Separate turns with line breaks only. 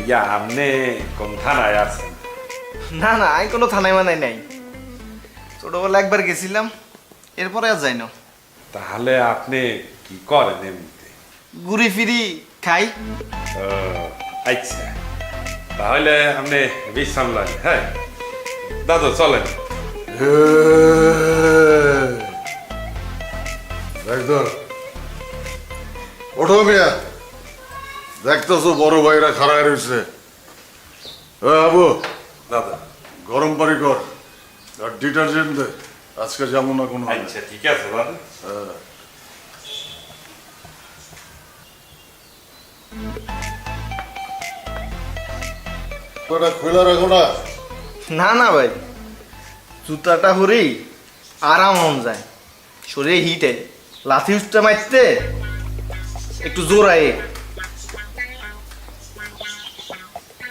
ইয়া আপনি কোন থানায় আছেন?
না না আমি কোনো থানায় মানাই নাই, ছোটবেলা একবার গেছিলাম, এরপরে আর যাই না।
তাহলে আপনি কি করেন এমনিতে?
ঘুরি ফিরি খাই।
ও, আচ্ছা, তাহলে আপনি বিশ্রাম লাগে। হ্যাঁ দাদু চলেন।
একদম ওঠো মিয়া, দেখতেছো বড় ভাইরা খাড়ায় রয়েছে। আবু
দাদা
গরম পানি কর আর ডিটারজেন্ট দে, আজকে যাবো না কোনো।
আচ্ছা ঠিক আছে দাদা।
ওটা খোলা রাখো না।
না না ভাই, জুতাটা হরেই আরাম হন যায়, শরীরে হিটে লাথি উঠতে মারতে একটু জোর আয়ে।